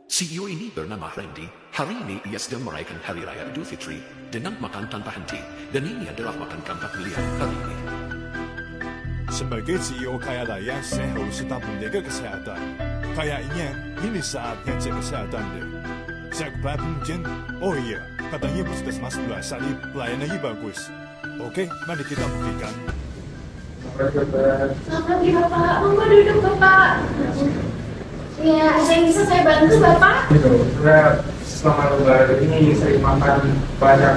CEO ini bernama Randy. Hari ini ia sedang merayakan Hari Raya Idul Fitri dengan makan tanpa henti. Dan ini adalah makan keempat beliau hari ini. Sebagai CEO kaya raya, saya harus tetap menjaga kesehatan. Kayaknya ini saatnya cek kesehatan deh. Saya ke platform Jen. Oh iya, katanya puskesmas Bulan Sari pelayanannya bagus. Oke, mari kita buktikan. Selamat pagi Bapak, monggo duduk Bapak. Ya, ada yang bisa saya bantu Bapak? Saya selama lebaran ini sering makan banyak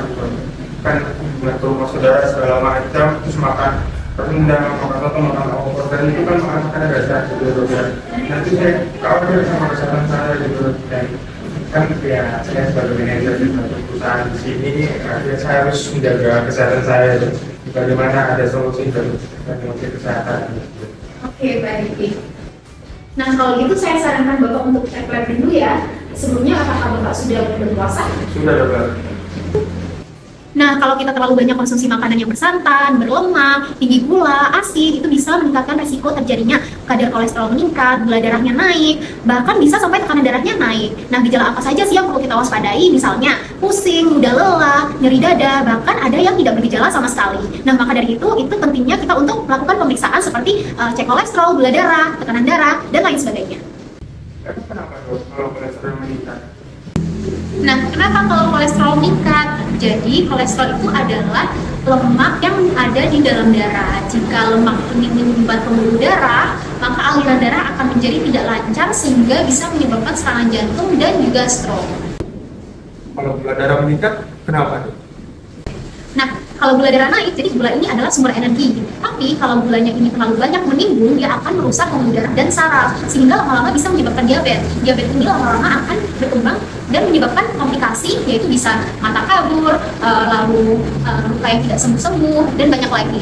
kan ke rumah saudara segala macam, terus makan rendang, makan soto, makan opor, dan itu kan makan agak sehat gitu ya. Nanti saya khawatir sama kesehatan saya gitu, dan kan ya saya sebagai manajer di satu perusahaan di sini ya, saya harus menjaga kesehatan saya. Bagaimana ada solusi dari kesehatan? Oke, baik. Nah, kalau gitu saya sarankan Bapak untuk cek lab dulu ya. Sebelumnya apakah Bapak sudah berpuasa? Sudah dokter. Nah, kalau kita terlalu banyak konsumsi makanan yang bersantan, berlemak, tinggi gula, asin, itu bisa meningkatkan resiko terjadinya kadar kolesterol meningkat, gula darahnya naik, bahkan bisa sampai tekanan darahnya naik. Nah, gejala apa saja sih yang perlu kita waspadai? Misalnya pusing, mudah lelah, nyeri dada, bahkan ada yang tidak bergejala sama sekali. Nah, maka dari itu pentingnya kita untuk melakukan pemeriksaan seperti cek kolesterol, gula darah, tekanan darah, dan lain sebagainya. Kenapa dok kalau kolesterol meningkat? Nah, kenapa kalau kolesterol meningkat? Jadi, kolesterol itu adalah lemak yang ada di dalam darah. Jika lemak ini menyumbat pembuluh darah, maka aliran darah akan menjadi tidak lancar sehingga bisa menyebabkan serangan jantung dan juga stroke. Kalau gula darah meningkat, kenapa dok? Nah, kalau gula darah naik, jadi gula ini adalah sumber energi. Tapi kalau gulanya ini terlalu banyak menimbun, dia akan merusak pembuluh darah dan saraf, sehingga lama-lama bisa menyebabkan diabetes. Diabetes ini lama-lama akan berkembang dan menyebabkan komplikasi, yaitu bisa mata kabur, lalu luka yang tidak sembuh-sembuh, dan banyak lagi.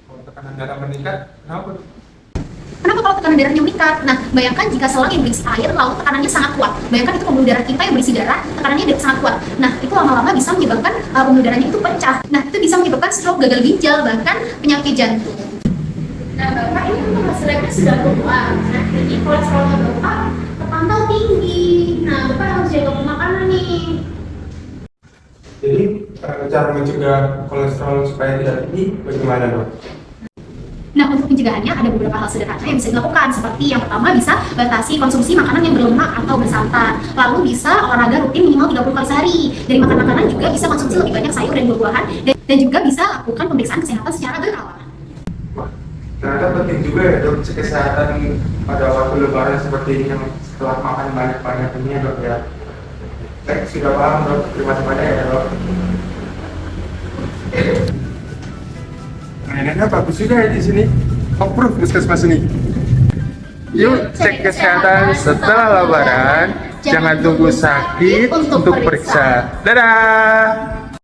Kalau tekanan darah meningkat, kenapa dok? Kenapa kalau tekanan darahnya meningkat? Nah, bayangkan jika selang yang berisi air, lalu tekanannya sangat kuat. Bayangkan itu pembuluh darah kita yang berisi darah, tekanannya sangat kuat. Nah, itu lama-lama bisa menyebabkan pembuluh darahnya itu pecah. Nah, itu bisa menyebabkan stroke, gagal ginjal, bahkan penyakit jantung. Nah, Bapak ini untuk hasilnya sudah keluar. Nah, ini kolesterolnya Bapak terpantau tinggi. Nah, Bapak harus jaga makanan nih. Jadi cara mencegah kolesterol supaya tidak tinggi bagaimana dok? Nah, untuk pencegahannya ada beberapa hal sederhana yang bisa dilakukan. Seperti yang pertama, bisa batasi konsumsi makanan yang berlemak atau bersantan. Lalu bisa olahraga rutin minimal 30 kali sehari. Dari makan makanan juga bisa konsumsi lebih banyak sayur dan buah-buahan. Dan juga bisa lakukan pemeriksaan kesehatan secara berkala. Wah, ternyata penting juga ya dok cek kesehatan pada waktu lebaran seperti ini yang setelah makan banyak-banyak ini ya dok ya. Baik, sudah paham dok, terima kasih banyak ya dok. Mainannya bagus juga ya di sini. Approve puskesmas ini. Yuk cek kesehatan setelah lebaran. Jangan tunggu sakit untuk periksa. Dadah.